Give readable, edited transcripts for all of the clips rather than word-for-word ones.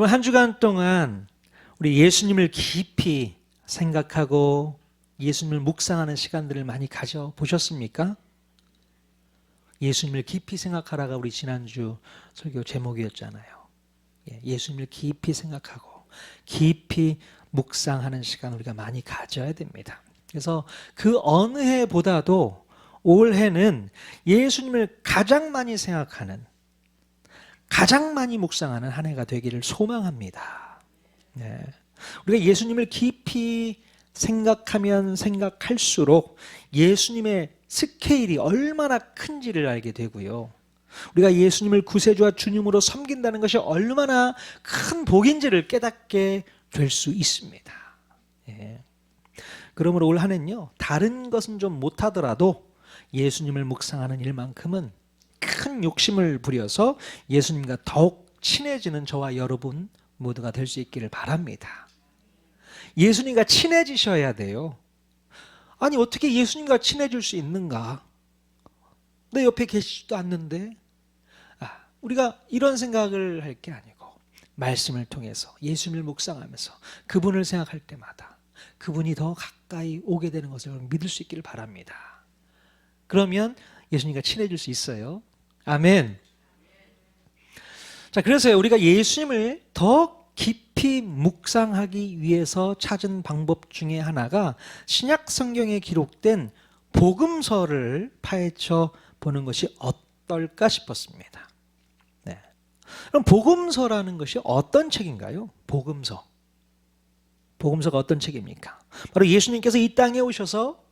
여러분, 한 주간 동안 우리 예수님을 깊이 생각하고 예수님을 묵상하는 시간들을 많이 가져보셨습니까? 예수님을 깊이 생각하라가 우리 지난주 설교 제목이었잖아요. 예수님을 깊이 생각하고 깊이 묵상하는 시간 우리가 많이 가져야 됩니다. 그래서 그 어느 해보다도 올해는 예수님을 가장 많이 생각하는, 가장 많이 묵상하는 한 해가 되기를 소망합니다. 우리가 예수님을 깊이 생각하면 생각할수록 예수님의 스케일이 얼마나 큰지를 알게 되고요. 우리가 예수님을 구세주와 주님으로 섬긴다는 것이 얼마나 큰 복인지를 깨닫게 될 수 있습니다. 그러므로 올 한 해는요, 다른 것은 좀 못하더라도 예수님을 묵상하는 일만큼은 큰 욕심을 부려서 예수님과 더욱 친해지는 저와 여러분 모두가 될 수 있기를 바랍니다. 예수님과 친해지셔야 돼요. 아니, 어떻게 예수님과 친해질 수 있는가? 내 옆에 계시지도 않는데. 우리가 이런 생각을 할 게 아니고 말씀을 통해서 예수님을 묵상하면서 그분을 생각할 때마다 그분이 더 가까이 오게 되는 것을 믿을 수 있기를 바랍니다. 그러면 예수님과 친해질 수 있어요. 아멘. 자, 그래서 우리가 예수님을 더 깊이 묵상하기 위해서 찾은 방법 중에 하나가 신약 성경에 기록된 복음서를 파헤쳐 보는 것이 어떨까 싶었습니다. 그럼 복음서라는 것이 어떤 책인가요? 복음서가 어떤 책입니까? 바로 예수님께서 이 땅에 오셔서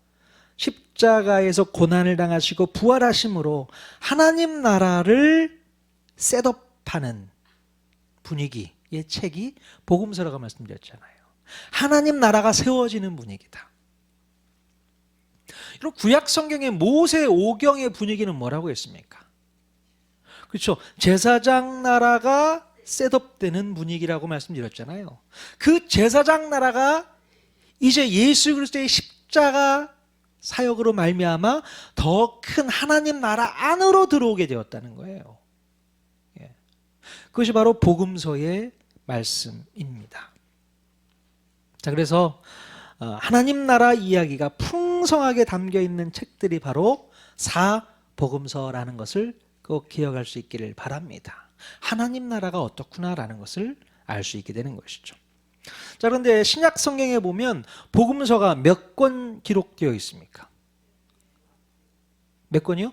십자가에서 고난을 당하시고 부활하심으로 하나님 나라를 셋업하는 분위기의 책이 복음서라고 말씀드렸잖아요. 하나님 나라가 세워지는 분위기다. 이런 구약 성경의 모세 오경의 분위기는 뭐라고 했습니까? 그렇죠. 제사장 나라가 셋업되는 분위기라고 말씀드렸잖아요. 그 제사장 나라가 이제 예수 그리스도의 십자가 사역으로 말미암아 더 큰 하나님 나라 안으로 들어오게 되었다는 거예요. 그것이 바로 복음서의 말씀입니다. 자, 그래서 하나님 나라 이야기가 풍성하게 담겨 있는 책들이 바로 사복음서라는 것을 꼭 기억할 수 있기를 바랍니다. 하나님 나라가 어떻구나라는 것을 알 수 있게 되는 것이죠. 자, 그런데 신약 성경에 보면 복음서가 몇 권 기록되어 있습니까? 몇 권이요?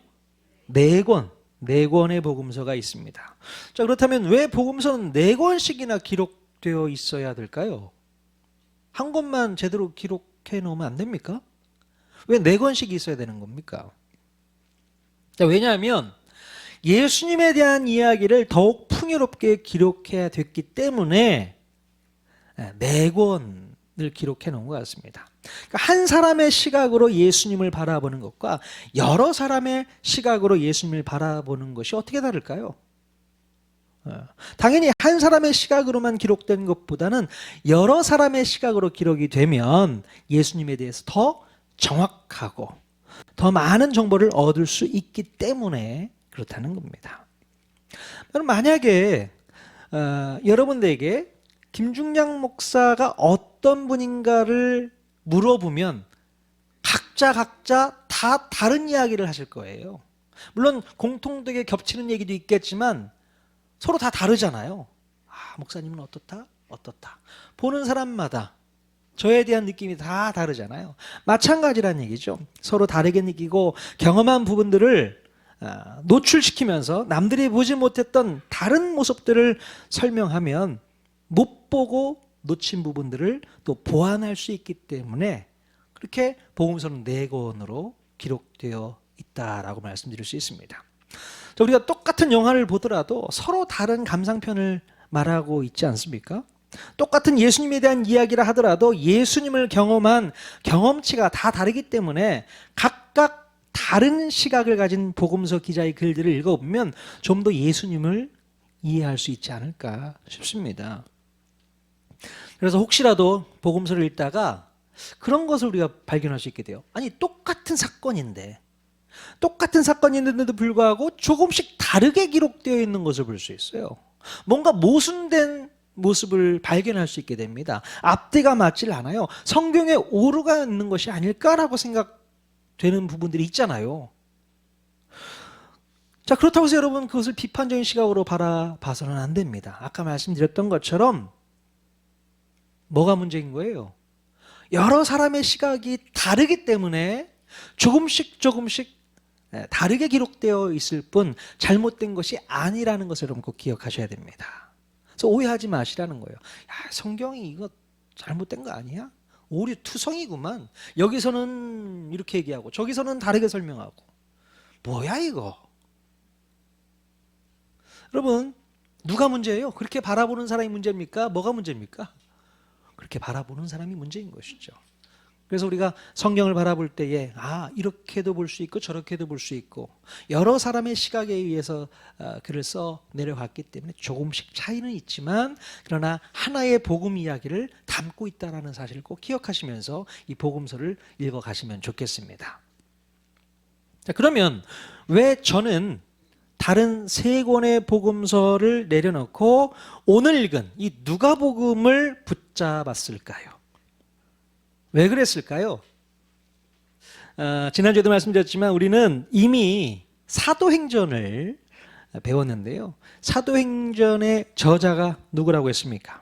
4권. 4권의 복음서가 있습니다. 자, 그렇다면 왜 복음서는 4권씩이나 기록되어 있어야 될까요? 한 권만 제대로 기록해 놓으면 안 됩니까? 왜 4권씩 있어야 되는 겁니까? 자, 왜냐하면 예수님에 대한 이야기를 더욱 풍요롭게 기록해야 됐기 때문에 4권을 기록해 놓은 것 같습니다. 그러니까 한 사람의 시각으로 예수님을 바라보는 것과 여러 사람의 시각으로 예수님을 바라보는 것이 어떻게 다를까요? 당연히 한 사람의 시각으로만 기록된 것보다는 여러 사람의 시각으로 기록이 되면 예수님에 대해서 더 정확하고 더 많은 정보를 얻을 수 있기 때문에 그렇다는 겁니다. 만약에 여러분들에게 김중량 목사가 어떤 분인가를 물어보면 각자 다 다른 이야기를 하실 거예요. 물론 공통되게 겹치는 얘기도 있겠지만 서로 다 다르잖아요. 목사님은 어떻다? 보는 사람마다 저에 대한 느낌이 다 다르잖아요. 마찬가지란 얘기죠. 서로 다르게 느끼고 경험한 부분들을 노출시키면서 남들이 보지 못했던 다른 모습들을 설명하면 못 보고 놓친 부분들을 또 보완할 수 있기 때문에 그렇게 복음서는 4권으로 기록되어 있다라고 말씀드릴 수 있습니다. 자, 우리가 똑같은 영화를 보더라도 서로 다른 감상편을 말하고 있지 않습니까? 똑같은 예수님에 대한 이야기를 하더라도 예수님을 경험한 경험치가 다 다르기 때문에 각각 다른 시각을 가진 복음서 기자의 글들을 읽어보면 좀 더 예수님을 이해할 수 있지 않을까 싶습니다. 그래서 혹시라도 복음서를 읽다가 그런 것을 우리가 발견할 수 있게 돼요. 아니, 똑같은 사건인데도 불구하고 조금씩 다르게 기록되어 있는 것을 볼 수 있어요. 뭔가 모순된 모습을 발견할 수 있게 됩니다. 앞뒤가 맞질 않아요. 성경에 오류가 있는 것이 아닐까라고 생각되는 부분들이 있잖아요. 자, 그렇다고 해서 여러분 그것을 비판적인 시각으로 바라봐서는 안 됩니다. 아까 말씀드렸던 것처럼 뭐가 문제인 거예요? 여러 사람의 시각이 다르기 때문에 조금씩 다르게 기록되어 있을 뿐 잘못된 것이 아니라는 것을 여러분 꼭 기억하셔야 됩니다. 그래서 오해하지 마시라는 거예요. 야, 성경이 이거 잘못된 거 아니야? 오류 투성이구만. 여기서는 이렇게 얘기하고 저기서는 다르게 설명하고. 뭐야 이거? 여러분, 누가 문제예요? 그렇게 바라보는 사람이 문제입니까? 뭐가 문제입니까? 그렇게 바라보는 사람이 문제인 것이죠. 그래서 우리가 성경을 바라볼 때에 이렇게도 볼 수 있고 저렇게도 볼 수 있고 여러 사람의 시각에 의해서 글을 써 내려갔기 때문에 조금씩 차이는 있지만 그러나 하나의 복음 이야기를 담고 있다는 사실을 꼭 기억하시면서 이 복음서를 읽어가시면 좋겠습니다. 자, 그러면 왜 저는 다른 세 권의 복음서를 내려놓고 오늘 읽은 이 누가복음을 붙잡았을까요? 왜 그랬을까요? 지난주에도 말씀드렸지만 우리는 이미 사도행전을 배웠는데요. 사도행전의 저자가 누구라고 했습니까?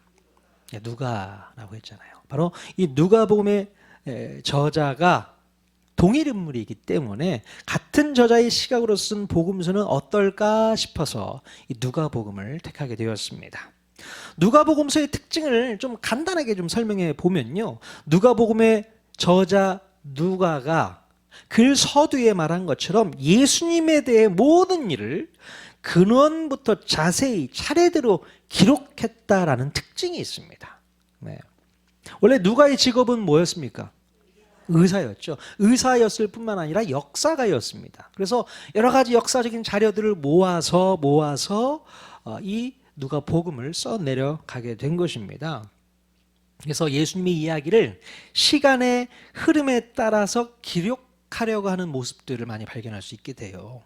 누가라고 했잖아요. 바로 이 누가복음의 저자가 동일 인물이기 때문에 같은 저자의 시각으로 쓴 복음서는 어떨까 싶어서 이 누가복음을 택하게 되었습니다. 누가복음서의 특징을 좀 간단하게 좀 설명해 보면요. 누가복음의 저자 누가가 글 서두에 말한 것처럼 예수님에 대해 모든 일을 근원부터 자세히 차례대로 기록했다라는 특징이 있습니다. 네. 원래 누가의 직업은 뭐였습니까? 의사였죠. 의사였을 뿐만 아니라 역사가였습니다. 그래서 여러 가지 역사적인 자료들을 모아서 이 누가복음을 써내려가게 된 것입니다. 그래서 예수님의 이야기를 시간의 흐름에 따라서 기록하려고 하는 모습들을 많이 발견할 수 있게 돼요.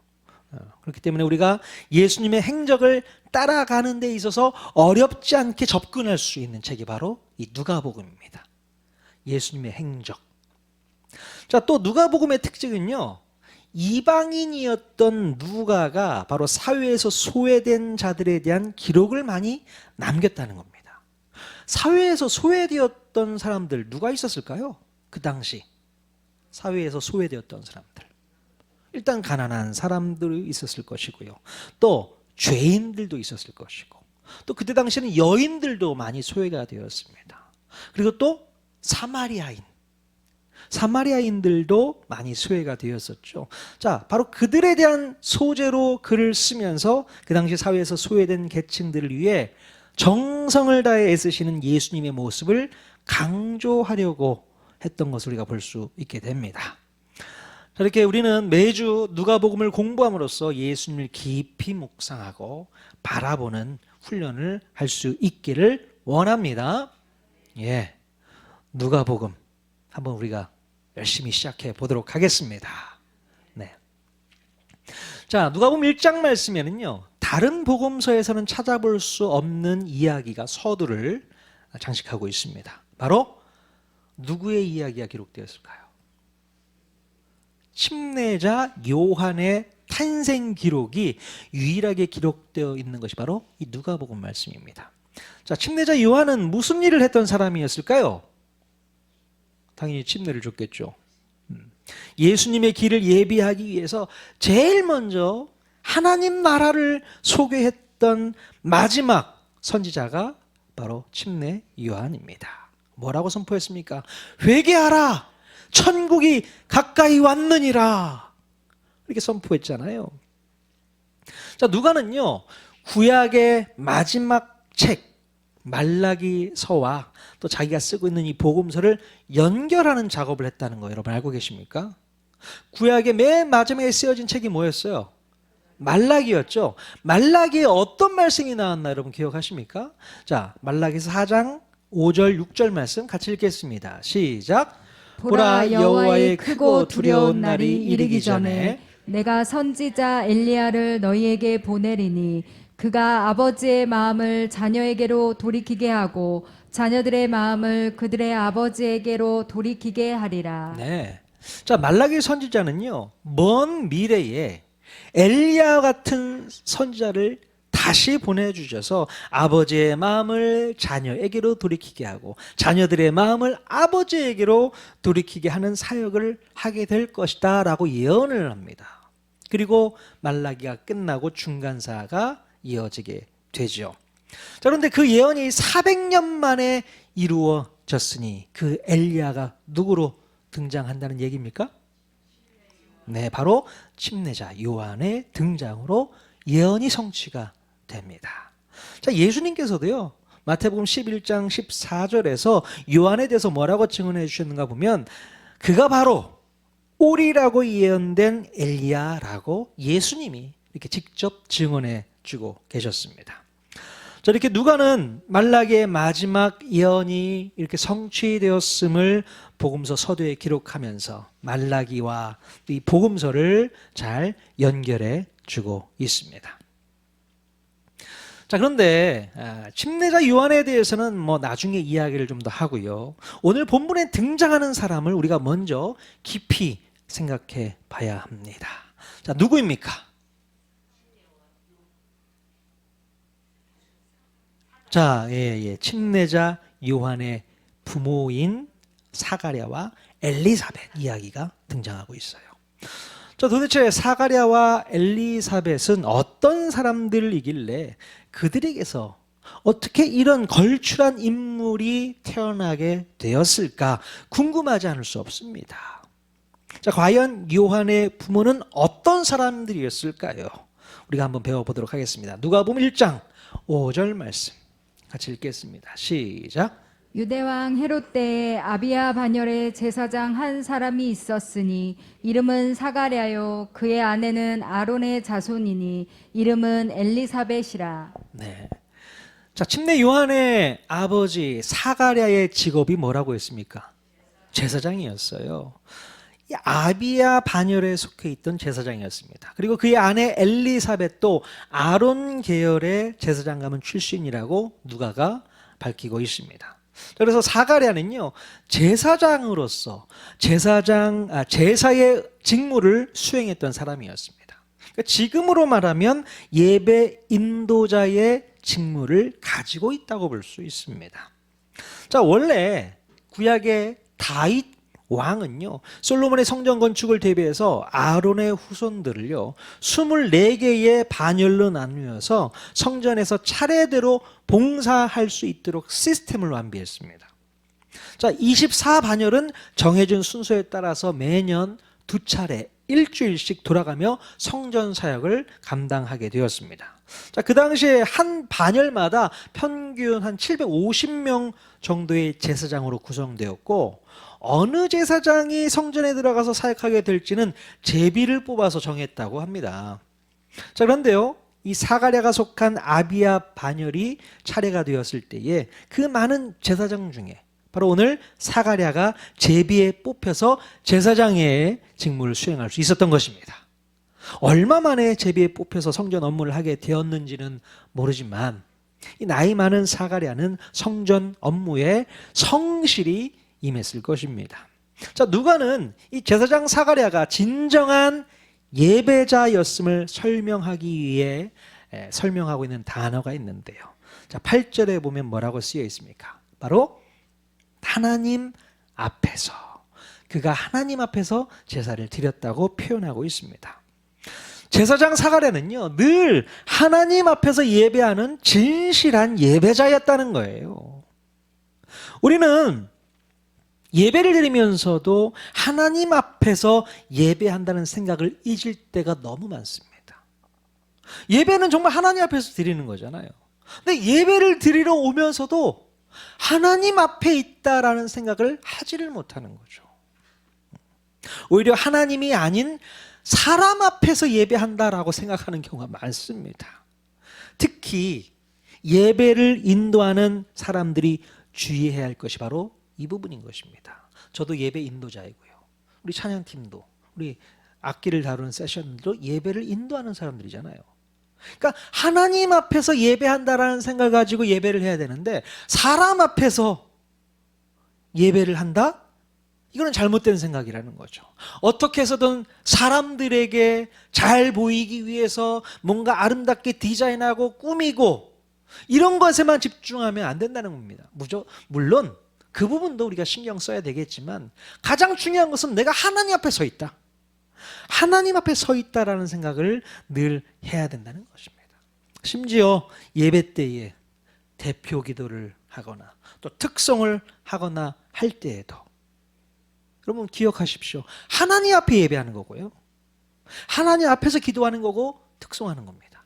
그렇기 때문에 우리가 예수님의 행적을 따라가는 데 있어서 어렵지 않게 접근할 수 있는 책이 바로 이 누가복음입니다. 예수님의 행적. 자, 또 누가복음의 특징은요. 이방인이었던 누가가 바로 사회에서 소외된 자들에 대한 기록을 많이 남겼다는 겁니다. 사회에서 소외되었던 사람들 누가 있었을까요? 그 당시 사회에서 소외되었던 사람들. 일단 가난한 사람들이 있었을 것이고요. 또 죄인들도 있었을 것이고 또 그때 당시에는 여인들도 많이 소외가 되었습니다. 그리고 또 사마리아인들도 많이 소외가 되었었죠. 자, 바로 그들에 대한 소재로 글을 쓰면서 그 당시 사회에서 소외된 계층들을 위해 정성을 다해 애쓰시는 예수님의 모습을 강조하려고 했던 것을 우리가 볼 수 있게 됩니다. 자, 이렇게 우리는 매주 누가복음을 공부함으로써 예수님을 깊이 묵상하고 바라보는 훈련을 할 수 있기를 원합니다. 예, 누가복음 한번 우리가 열심히 시작해 보도록 하겠습니다. 네. 자, 누가복음 1장 말씀에는요. 다른 복음서에서는 찾아볼 수 없는 이야기가 서두를 장식하고 있습니다. 바로 누구의 이야기가 기록되었을까요? 침례자 요한의 탄생 기록이 유일하게 기록되어 있는 것이 바로 이 누가복음 말씀입니다. 자, 침례자 요한은 무슨 일을 했던 사람이었을까요? 당연히 침례를 줬겠죠. 예수님의 길을 예비하기 위해서 제일 먼저 하나님 나라를 소개했던 마지막 선지자가 바로 침례 요한입니다. 뭐라고 선포했습니까? 회개하라! 천국이 가까이 왔느니라! 이렇게 선포했잖아요. 자, 누가는요, 구약의 마지막 책 말라기서와 또 자기가 쓰고 있는 이 복음서를 연결하는 작업을 했다는 거 여러분 알고 계십니까? 구약의 맨 마지막에 쓰여진 책이 뭐였어요? 말라기였죠. 말라기에 어떤 말씀이 나왔나 여러분 기억하십니까? 자, 말라기서 4장 5절 6절 말씀 같이 읽겠습니다. 시작. 보라, 여호와의 크고 두려운 날이 이르기 전에 내가 선지자 엘리야를 너희에게 보내리니 그가 아버지의 마음을 자녀에게로 돌이키게 하고 자녀들의 마음을 그들의 아버지에게로 돌이키게 하리라. 네. 자, 말라기 선지자는요, 먼 미래에 엘리야 같은 선지자를 다시 보내주셔서 아버지의 마음을 자녀에게로 돌이키게 하고 자녀들의 마음을 아버지에게로 돌이키게 하는 사역을 하게 될 것이다 라고 예언을 합니다. 그리고 말라기가 끝나고 중간사가 이어지게 되죠. 자, 그런데 그 예언이 400년 만에 이루어졌으니 그 엘리야가 누구로 등장한다는 얘기입니까? 네, 바로 침례자 요한의 등장으로 예언이 성취가 됩니다. 자, 예수님께서도요, 마태복음 11장 14절에서 요한에 대해서 뭐라고 증언해 주셨는가 보면 그가 바로 오리라고 예언된 엘리야라고 예수님이 이렇게 직접 증언해 주고 계셨습니다. 자, 이렇게 누가는 말라기의 마지막 예언이 이렇게 성취되었음을 복음서 서두에 기록하면서 말라기와 이 복음서를 잘 연결해 주고 있습니다. 자, 그런데 침례자 요한에 대해서는 뭐 나중에 이야기를 좀 더 하고요. 오늘 본문에 등장하는 사람을 우리가 먼저 깊이 생각해 봐야 합니다. 자, 누구입니까? 자, 침례자 요한의 부모인 사가랴와 엘리사벳 이야기가 등장하고 있어요. 자, 도대체 사가랴와 엘리사벳은 어떤 사람들이길래 그들에게서 어떻게 이런 걸출한 인물이 태어나게 되었을까 궁금하지 않을 수 없습니다. 자, 과연 요한의 부모는 어떤 사람들이었을까요? 우리가 한번 배워보도록 하겠습니다. 누가복음 1장 5절 말씀 같이 읽겠습니다. 시작. 유대왕 헤롯 때에 아비야 반열에 제사장 한 사람이 있었으니 이름은 사가랴요 그의 아내는 아론의 자손이니 이름은 엘리사벳이라. 네. 자, 침례 요한의 아버지 사가랴의 직업이 뭐라고 했습니까? 제사장이었어요. 이 아비야 반열에 속해 있던 제사장이었습니다. 그리고 그의 아내 엘리사벳도 아론 계열의 제사장 가문 출신이라고 누가가 밝히고 있습니다. 그래서 사가랴는요, 제사장으로서 제사의 직무를 수행했던 사람이었습니다. 그러니까 지금으로 말하면 예배 인도자의 직무를 가지고 있다고 볼 수 있습니다. 자, 원래 구약의 다윗 왕은요, 솔로몬의 성전 건축을 대비해서 아론의 후손들을요 24개의 반열로 나누어서 성전에서 차례대로 봉사할 수 있도록 시스템을 완비했습니다. 자, 24반열은 정해진 순서에 따라서 매년 2차례 일주일씩 돌아가며 성전 사역을 감당하게 되었습니다. 자, 그 당시에 한 반열마다 평균 한 750명 정도의 제사장으로 구성되었고, 어느 제사장이 성전에 들어가서 사역하게 될지는 제비를 뽑아서 정했다고 합니다. 자, 그런데요, 이 사가랴가 속한 아비야 반열이 차례가 되었을 때에 그 많은 제사장 중에 바로 오늘 사가랴가 제비에 뽑혀서 제사장의 직무를 수행할 수 있었던 것입니다. 얼마 만에 제비에 뽑혀서 성전 업무를 하게 되었는지는 모르지만 이 나이 많은 사가랴는 성전 업무에 성실히 임했을 것입니다. 자, 누가는 이 제사장 사가랴가 진정한 예배자였음을 설명하기 위해 설명하고 있는 단어가 있는데요. 자, 8절에 보면 뭐라고 쓰여 있습니까? 바로 하나님 앞에서, 그가 하나님 앞에서 제사를 드렸다고 표현하고 있습니다. 제사장 사가랴는요, 늘 하나님 앞에서 예배하는 진실한 예배자였다는 거예요. 우리는 예배를 드리면서도 하나님 앞에서 예배한다는 생각을 잊을 때가 너무 많습니다. 예배는 정말 하나님 앞에서 드리는 거잖아요. 근데 예배를 드리러 오면서도 하나님 앞에 있다라는 생각을 하지를 못하는 거죠. 오히려 하나님이 아닌 사람 앞에서 예배한다라고 생각하는 경우가 많습니다. 특히 예배를 인도하는 사람들이 주의해야 할 것이 바로 이 부분인 것입니다. 저도 예배 인도자이고요. 우리 찬양팀도, 우리 악기를 다루는 세션도 예배를 인도하는 사람들이잖아요. 그러니까 하나님 앞에서 예배한다라는 생각을 가지고 예배를 해야 되는데 사람 앞에서 예배를 한다? 이거는 잘못된 생각이라는 거죠. 어떻게 해서든 사람들에게 잘 보이기 위해서 뭔가 아름답게 디자인하고 꾸미고 이런 것에만 집중하면 안 된다는 겁니다. 물론 그 부분도 우리가 신경 써야 되겠지만 가장 중요한 것은 내가 하나님 앞에 서 있다. 하나님 앞에 서 있다라는 생각을 늘 해야 된다는 것입니다. 심지어 예배 때에 대표 기도를 하거나 또 특송을 하거나 할 때에도 여러분 기억하십시오. 하나님 앞에 예배하는 거고요. 하나님 앞에서 기도하는 거고 특송하는 겁니다.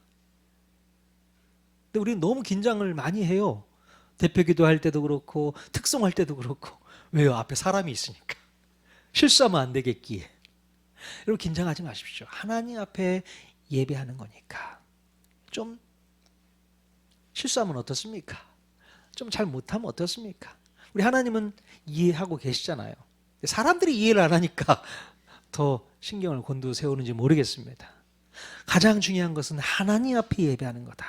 근데 우리는 너무 긴장을 많이 해요. 대표 기도할 때도 그렇고 특송할 때도 그렇고. 왜요? 앞에 사람이 있으니까. 실수하면 안 되겠기에. 여러분 긴장하지 마십시오. 하나님 앞에 예배하는 거니까. 좀 실수하면 어떻습니까? 좀 잘 못하면 어떻습니까? 우리 하나님은 이해하고 계시잖아요. 사람들이 이해를 안 하니까 더 신경을 곤두세우는지 모르겠습니다. 가장 중요한 것은 하나님 앞에 예배하는 거다.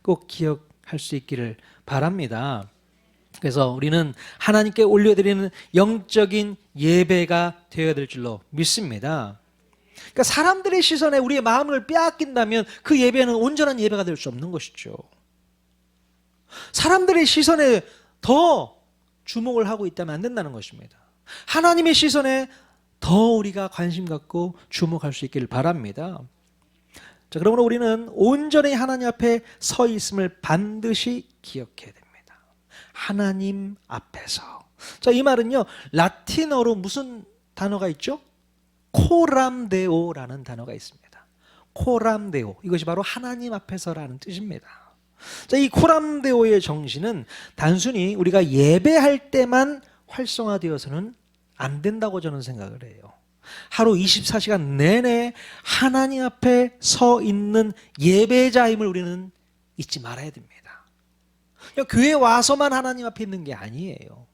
꼭 기억할 수 있기를 바랍니다. 그래서 우리는 하나님께 올려드리는 영적인 예배가 되어야 될 줄로 믿습니다. 그러니까 사람들의 시선에 우리의 마음을 빼앗긴다면 그 예배는 온전한 예배가 될 수 없는 것이죠. 사람들의 시선에 더 주목을 하고 있다면 안 된다는 것입니다. 하나님의 시선에 더 우리가 관심 갖고 주목할 수 있기를 바랍니다. 자, 그러므로 우리는 온전히 하나님 앞에 서 있음을 반드시 기억해야 됩니다. 하나님 앞에서. 자, 이 말은요, 라틴어로 무슨 단어가 있죠? 코람데오라는 단어가 있습니다. 코람데오. 이것이 바로 하나님 앞에서라는 뜻입니다. 자, 이 코람데오의 정신은 단순히 우리가 예배할 때만 활성화되어서는 안 된다고 저는 생각을 해요. 하루 24시간 내내 하나님 앞에 서 있는 예배자임을 우리는 잊지 말아야 됩니다. 교회 와서만 하나님 앞에 있는 게 아니에요.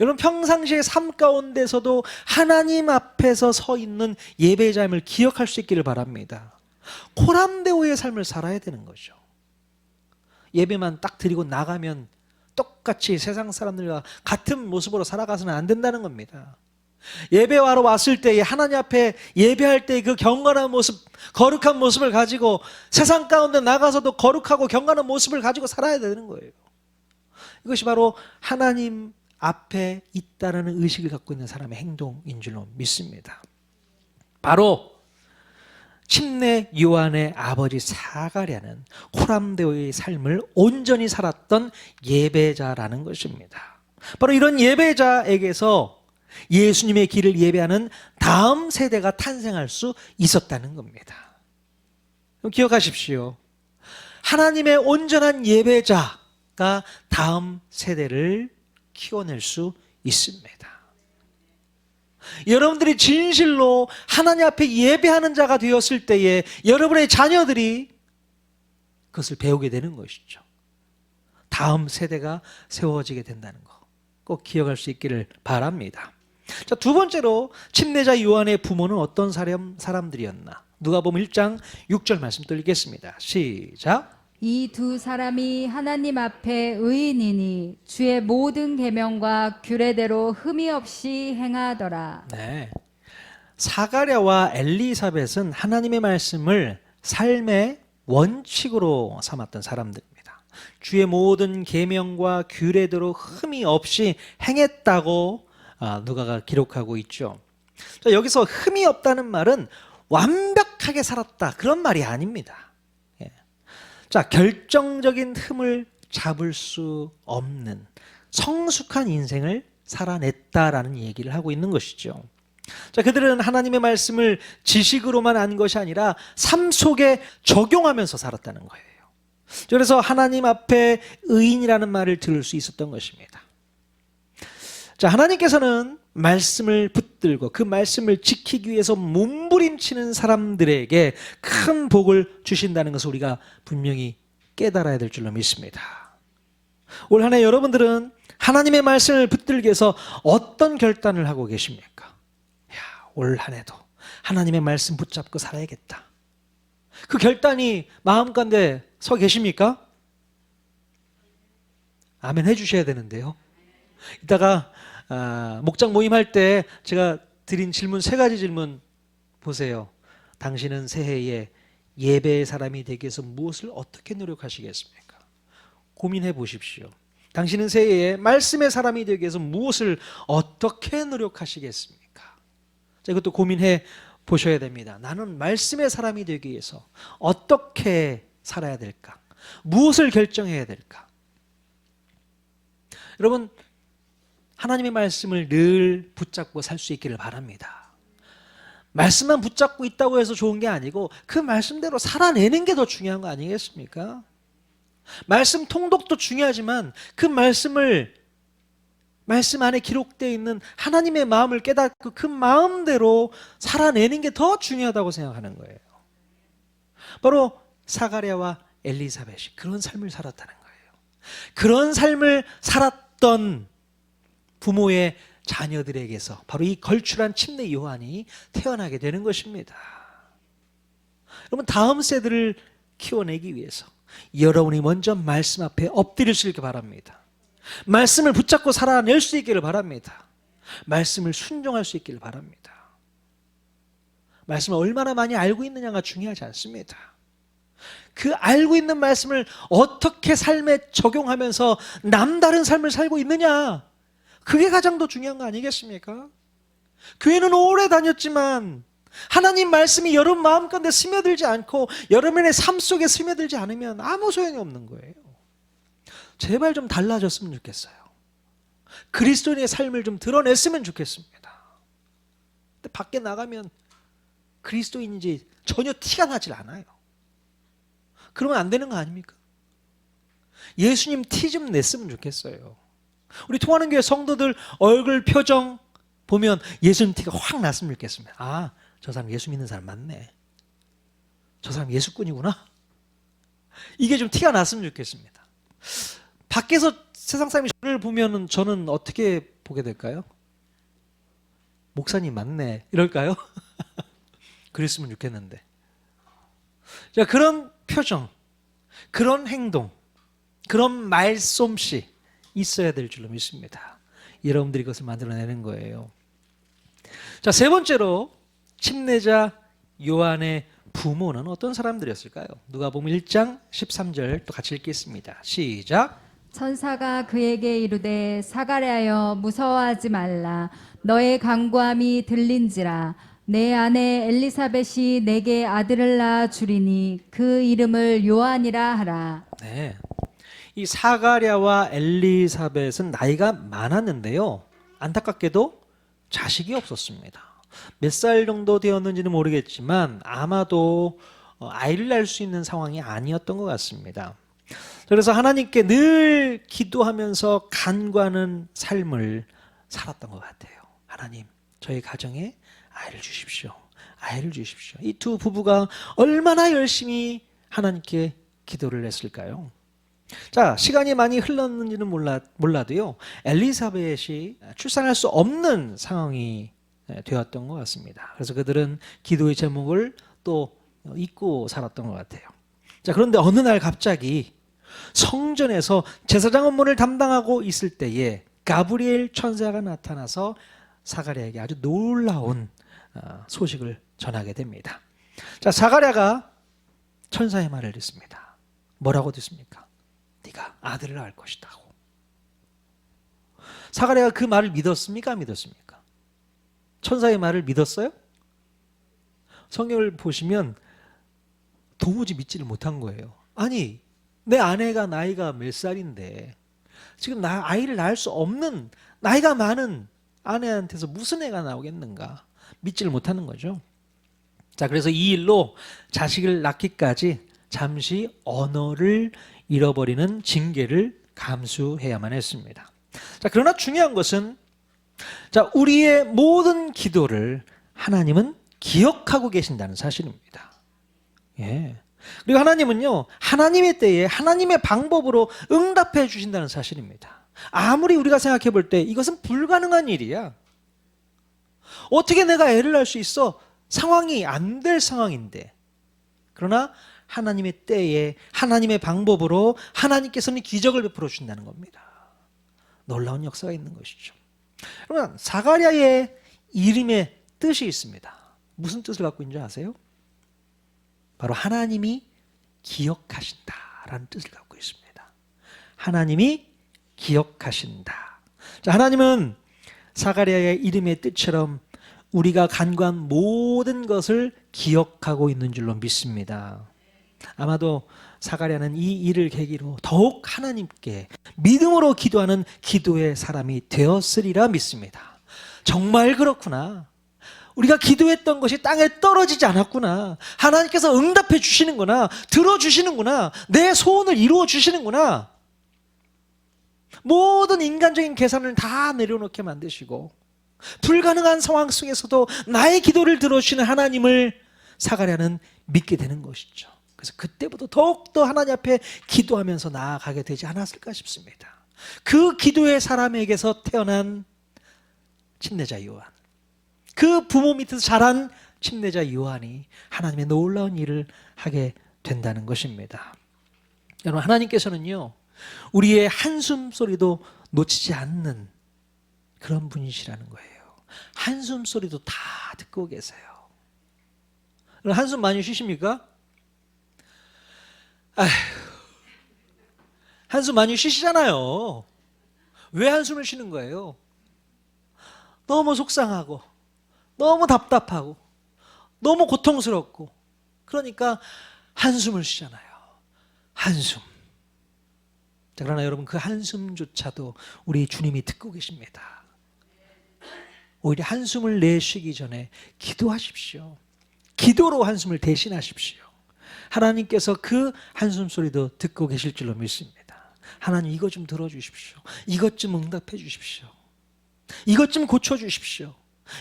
여러분 평상시의 삶 가운데서도 하나님 앞에서 서 있는 예배자임을 기억할 수 있기를 바랍니다. 코람데오의 삶을 살아야 되는 거죠. 예배만 딱 드리고 나가면 똑같이 세상 사람들과 같은 모습으로 살아가서는 안 된다는 겁니다. 예배하러 왔을 때에 하나님 앞에 예배할 때 그 경건한 모습, 거룩한 모습을 가지고 세상 가운데 나가서도 거룩하고 경건한 모습을 가지고 살아야 되는 거예요. 이것이 바로 하나님 앞에 있다는 의식을 갖고 있는 사람의 행동인 줄로 믿습니다. 바로 침례 요한의 아버지 사가랴는 코람데오의 삶을 온전히 살았던 예배자라는 것입니다. 바로 이런 예배자에게서 예수님의 길을 예배하는 다음 세대가 탄생할 수 있었다는 겁니다. 기억하십시오. 하나님의 온전한 예배자가 다음 세대를 키워낼 수 있습니다. 여러분들이 진실로 하나님 앞에 예배하는 자가 되었을 때에 여러분의 자녀들이 그것을 배우게 되는 것이죠. 다음 세대가 세워지게 된다는 거 꼭 기억할 수 있기를 바랍니다. 자, 두 번째로 침례자 요한의 부모는 어떤 사람들이었나? 누가복음 1장 6절 말씀 또 읽겠습니다. 시작. 이 두 사람이 하나님 앞에 의인이니 주의 모든 계명과 규례대로 흠이 없이 행하더라. 네. 사가랴와 엘리사벳은 하나님의 말씀을 삶의 원칙으로 삼았던 사람들입니다. 주의 모든 계명과 규례대로 흠이 없이 행했다고 누가가 기록하고 있죠. 자, 여기서 흠이 없다는 말은 완벽하게 살았다 그런 말이 아닙니다. 자, 결정적인 흠을 잡을 수 없는 성숙한 인생을 살아냈다라는 얘기를 하고 있는 것이죠. 자, 그들은 하나님의 말씀을 지식으로만 안 것이 아니라 삶 속에 적용하면서 살았다는 거예요. 그래서 하나님 앞에 의인이라는 말을 들을 수 있었던 것입니다. 자, 하나님께서는 말씀을 붙들고 그 말씀을 지키기 위해서 몸부림치는 사람들에게 큰 복을 주신다는 것을 우리가 분명히 깨달아야 될 줄로 믿습니다. 올 한 해 여러분들은 하나님의 말씀을 붙들기 위해서 어떤 결단을 하고 계십니까? 올 한 해도 하나님의 말씀 붙잡고 살아야겠다. 그 결단이 마음 가운데 서 계십니까? 아멘 해주셔야 되는데요. 이따가 목장 모임할 때 제가 드린 질문 3가지 질문 보세요. 당신은 새해에 예배의 사람이 되기 위해서 무엇을 어떻게 노력하시겠습니까? 고민해 보십시오. 당신은 새해에 말씀의 사람이 되기 위해서 무엇을 어떻게 노력하시겠습니까? 자, 이것도 고민해 보셔야 됩니다. 나는 말씀의 사람이 되기 위해서 어떻게 살아야 될까? 무엇을 결정해야 될까? 여러분, 하나님의 말씀을 늘 붙잡고 살 수 있기를 바랍니다. 말씀만 붙잡고 있다고 해서 좋은 게 아니고 그 말씀대로 살아내는 게 더 중요한 거 아니겠습니까? 말씀 통독도 중요하지만 그 말씀 안에 기록되어 있는 하나님의 마음을 깨닫고 그 마음대로 살아내는 게 더 중요하다고 생각하는 거예요. 바로 사가랴와 엘리사벳이 그런 삶을 살았다는 거예요. 그런 삶을 살았던 부모의 자녀들에게서 바로 이 걸출한 침례 요한이 태어나게 되는 것입니다. 여러분, 다음 세대를 키워내기 위해서 여러분이 먼저 말씀 앞에 엎드릴 수 있기를 바랍니다. 말씀을 붙잡고 살아낼 수 있기를 바랍니다. 말씀을 순종할 수 있기를 바랍니다. 말씀을 얼마나 많이 알고 있느냐가 중요하지 않습니다. 그 알고 있는 말씀을 어떻게 삶에 적용하면서 남다른 삶을 살고 있느냐, 그게 가장 더 중요한 거 아니겠습니까? 교회는 오래 다녔지만 하나님 말씀이 여러분 마음 가운데 스며들지 않고 여러분의 삶 속에 스며들지 않으면 아무 소용이 없는 거예요. 제발 좀 달라졌으면 좋겠어요. 그리스도인의 삶을 좀 드러냈으면 좋겠습니다. 근데 밖에 나가면 그리스도인인지 전혀 티가 나질 않아요. 그러면 안 되는 거 아닙니까? 예수님 티 좀 냈으면 좋겠어요. 우리 통하는 교회 성도들 얼굴 표정 보면 예수님 티가 확 났으면 좋겠습니다. 아, 저 사람 예수 믿는 사람 맞네. 저 사람 예수꾼이구나. 이게 좀 티가 났으면 좋겠습니다. 밖에서 세상 사람이 저를 보면 저는 어떻게 보게 될까요? 목사님 맞네 이럴까요? 그랬으면 좋겠는데. 자, 그런 표정, 그런 행동, 그런 말솜씨 있어야 될 줄로 믿습니다. 여러분들이 그것을 만들어내는 거예요. 자, 3번째로 침례자 요한의 부모는 어떤 사람들이었을까요? 누가복음 1장 13절 또 같이 읽겠습니다. 시작. 천사가 그에게 이르되 사가랴여 무서워하지 말라. 너의 간구함이 들린지라. 내 아내 엘리사벳이 내게 아들을 낳아 주리니 그 이름을 요한이라 하라. 네, 이 사가랴와 엘리사벳은 나이가 많았는데요, 안타깝게도 자식이 없었습니다. 몇 살 정도 되었는지는 모르겠지만 아마도 아이를 낳을 수 있는 상황이 아니었던 것 같습니다. 그래서 하나님께 늘 기도하면서 간구하는 삶을 살았던 것 같아요. 하나님, 저희 가정에 아이를 주십시오. 아이를 주십시오. 이 두 부부가 얼마나 열심히 하나님께 기도를 했을까요? 자, 시간이 많이 흘렀는지는 몰라도요, 엘리사벳이 출산할 수 없는 상황이 되었던 것 같습니다. 그래서 그들은 기도의 제목을 또 잊고 살았던 것 같아요. 자, 그런데 어느 날 갑자기 성전에서 제사장 업무를 담당하고 있을 때에 가브리엘 천사가 나타나서 사가랴에게 아주 놀라운 소식을 전하게 됩니다. 자, 사가랴가 천사의 말을 듣습니다. 뭐라고 듣습니까? 네가 아들을 낳을 것이다. 사가랴가 그 말을 믿었습니까? 안 믿었습니까? 천사의 말을 믿었어요? 성경을 보시면 도무지 믿지를 못한 거예요. 아니, 내 아내가 나이가 몇 살인데 지금 아이를 낳을 수 없는 나이가 많은 아내한테서 무슨 애가 나오겠는가, 믿지를 못하는 거죠. 자, 그래서 이 일로 자식을 낳기까지 잠시 언어를 잃어버리는 징계를 감수해야만 했습니다. 자, 그러나 중요한 것은, 자, 우리의 모든 기도를 하나님은 기억하고 계신다는 사실입니다. 예. 그리고 하나님은요, 하나님의 때에 하나님의 방법으로 응답해 주신다는 사실입니다. 아무리 우리가 생각해 볼 때 이것은 불가능한 일이야. 어떻게 내가 애를 낳을 수 있어? 상황이 안 될 상황인데. 그러나 하나님의 때에 하나님의 방법으로 하나님께서는 기적을 베풀어 주신다는 겁니다. 놀라운 역사가 있는 것이죠. 그러면 사가랴의 이름에 뜻이 있습니다. 무슨 뜻을 갖고 있는지 아세요? 바로 하나님이 기억하신다라는 뜻을 갖고 있습니다. 하나님이 기억하신다. 자, 하나님은 사가랴의 이름의 뜻처럼 우리가 간구한 모든 것을 기억하고 있는 줄로 믿습니다. 아마도 사가랴는 이 일을 계기로 더욱 하나님께 믿음으로 기도하는 기도의 사람이 되었으리라 믿습니다. 정말 그렇구나. 우리가 기도했던 것이 땅에 떨어지지 않았구나. 하나님께서 응답해 주시는구나. 들어주시는구나. 내 소원을 이루어 주시는구나. 모든 인간적인 계산을 다 내려놓게 만드시고 불가능한 상황 속에서도 나의 기도를 들어주시는 하나님을 사가랴는 믿게 되는 것이죠. 그래서 그때부터 더욱더 하나님 앞에 기도하면서 나아가게 되지 않았을까 싶습니다. 그 기도의 사람에게서 태어난 침례자 요한, 그 부모 밑에서 자란 침례자 요한이 하나님의 놀라운 일을 하게 된다는 것입니다. 여러분, 하나님께서는요 우리의 한숨 소리도 놓치지 않는 그런 분이시라는 거예요. 한숨 소리도 다 듣고 계세요. 한숨 많이 쉬십니까? 아휴, 한숨 많이 쉬시잖아요. 왜 한숨을 쉬는 거예요? 너무 속상하고 너무 답답하고 너무 고통스럽고 그러니까 한숨을 쉬잖아요. 한숨. 자, 그러나 여러분 그 한숨조차도 우리 주님이 듣고 계십니다. 오히려 한숨을 내쉬기 전에 기도하십시오. 기도로 한숨을 대신하십시오. 하나님께서 그 한숨 소리도 듣고 계실 줄로 믿습니다. 하나님 이것 좀 들어주십시오. 이것 좀 응답해 주십시오. 이것 좀 고쳐주십시오.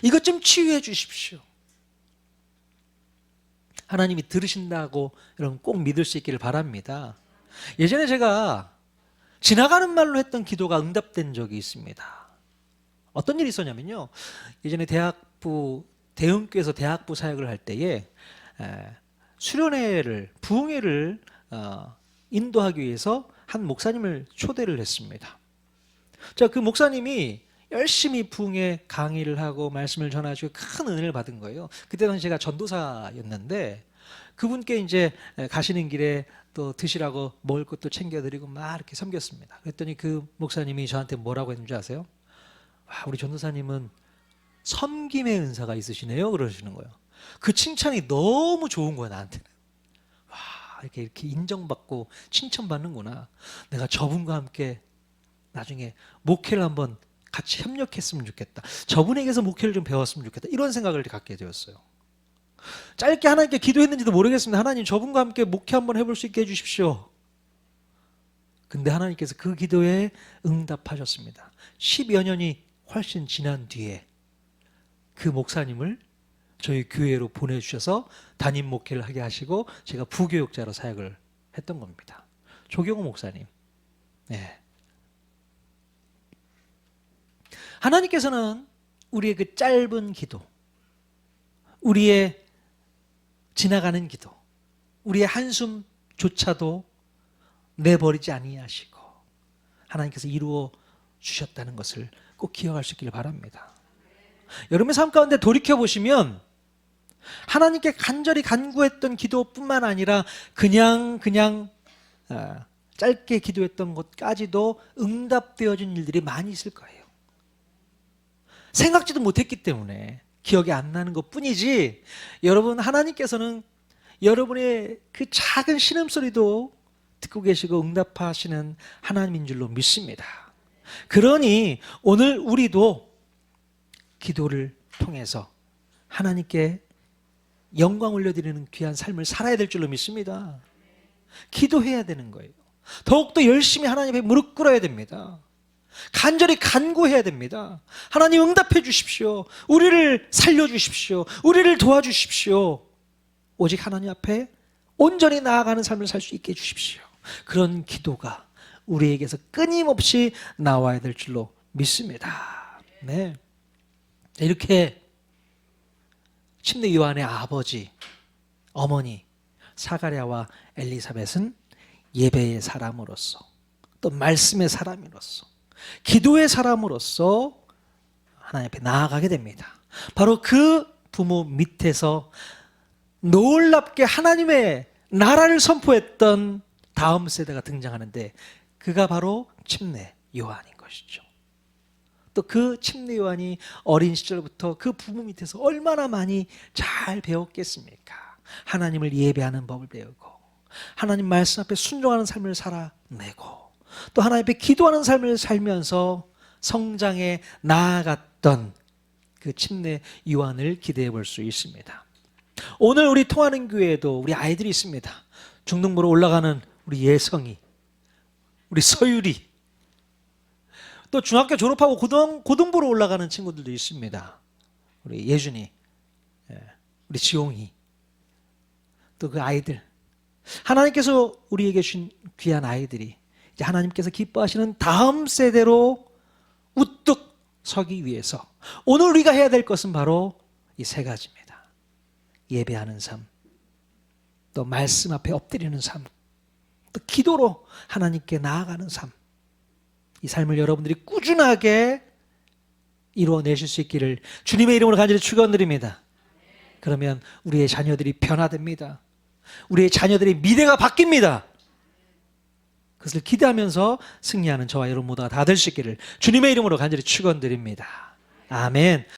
이것 좀 치유해 주십시오. 하나님이 들으신다고 여러분 꼭 믿을 수 있기를 바랍니다. 예전에 제가 지나가는 말로 했던 기도가 응답된 적이 있습니다. 어떤 일이 있었냐면요, 예전에 대흥교에서 대학부 사역을 할 때에 수련회를 부흥회를 인도하기 위해서 한 목사님을 초대를 했습니다. 자, 그 목사님이 열심히 부흥회 강의를 하고 말씀을 전하시고 큰 은혜를 받은 거예요. 그때 당시 제가 전도사였는데 그분께 이제 가시는 길에 또 드시라고 먹을 것도 챙겨드리고 막 이렇게 섬겼습니다. 그랬더니 그 목사님이 저한테 뭐라고 했는지 아세요? 와, 우리 전도사님은 섬김의 은사가 있으시네요 그러시는 거예요. 그 칭찬이 너무 좋은 거야 나한테는. 와, 이렇게 인정받고 칭찬받는구나. 내가 저분과 함께 나중에 목회를 한번 같이 협력했으면 좋겠다. 저분에게서 목회를 좀 배웠으면 좋겠다. 이런 생각을 갖게 되었어요. 짧게 하나님께 기도했는지도 모르겠습니다. 하나님 저분과 함께 목회 한번 해볼 수 있게 해주십시오. 근데 하나님께서 그 기도에 응답하셨습니다. 10여 년이 훨씬 지난 뒤에 그 목사님을 저희 교회로 보내주셔서 담임 목회를 하게 하시고 제가 부교육자로 사역을 했던 겁니다. 조경호 목사님. 네. 하나님께서는 우리의 그 짧은 기도, 우리의 지나가는 기도, 우리의 한숨조차도 내버리지 아니하시고 하나님께서 이루어 주셨다는 것을 꼭 기억할 수 있기를 바랍니다. 여러분의 삶 가운데 돌이켜보시면 하나님께 간절히 간구했던 기도뿐만 아니라 그냥 짧게 기도했던 것까지도 응답되어진 일들이 많이 있을 거예요. 생각지도 못했기 때문에 기억이 안 나는 것뿐이지 여러분 하나님께서는 여러분의 그 작은 신음소리도 듣고 계시고 응답하시는 하나님인 줄로 믿습니다. 그러니 오늘 우리도 기도를 통해서 하나님께 영광 올려드리는 귀한 삶을 살아야 될 줄로 믿습니다. 기도해야 되는 거예요. 더욱더 열심히 하나님 앞에 무릎 꿇어야 됩니다. 간절히 간구해야 됩니다. 하나님 응답해 주십시오. 우리를 살려주십시오. 우리를 도와주십시오. 오직 하나님 앞에 온전히 나아가는 삶을 살 수 있게 해주십시오. 그런 기도가 우리에게서 끊임없이 나와야 될 줄로 믿습니다. 네. 이렇게 침례 요한의 아버지, 어머니 사가랴와 엘리사벳은 예배의 사람으로서 또 말씀의 사람으로서 기도의 사람으로서 하나님 앞에 나아가게 됩니다. 바로 그 부모 밑에서 놀랍게 하나님의 나라를 선포했던 다음 세대가 등장하는데 그가 바로 침례 요한인 것이죠. 또 그 침례 요한이 어린 시절부터 그 부모 밑에서 얼마나 많이 잘 배웠겠습니까? 하나님을 예배하는 법을 배우고 하나님 말씀 앞에 순종하는 삶을 살아내고 또 하나님 앞에 기도하는 삶을 살면서 성장해 나아갔던 그 침례 요한을 기대해 볼 수 있습니다. 오늘 우리 통하는 교회에도 우리 아이들이 있습니다. 중등부로 올라가는 우리 예성이, 우리 서율이, 또 중학교 졸업하고 고등부로 올라가는 친구들도 있습니다. 우리 예준이, 우리 지용이, 또 그 아이들. 하나님께서 우리에게 주신 귀한 아이들이 이제 하나님께서 기뻐하시는 다음 세대로 우뚝 서기 위해서 오늘 우리가 해야 될 것은 바로 이 세 가지입니다. 예배하는 삶, 또 말씀 앞에 엎드리는 삶, 또 기도로 하나님께 나아가는 삶. 이 삶을 여러분들이 꾸준하게 이루어내실 수 있기를 주님의 이름으로 간절히 축원드립니다. 그러면 우리의 자녀들이 변화됩니다. 우리의 자녀들의 미래가 바뀝니다. 그것을 기대하면서 승리하는 저와 여러분 모두가 다 될 수 있기를 주님의 이름으로 간절히 축원드립니다. 아멘.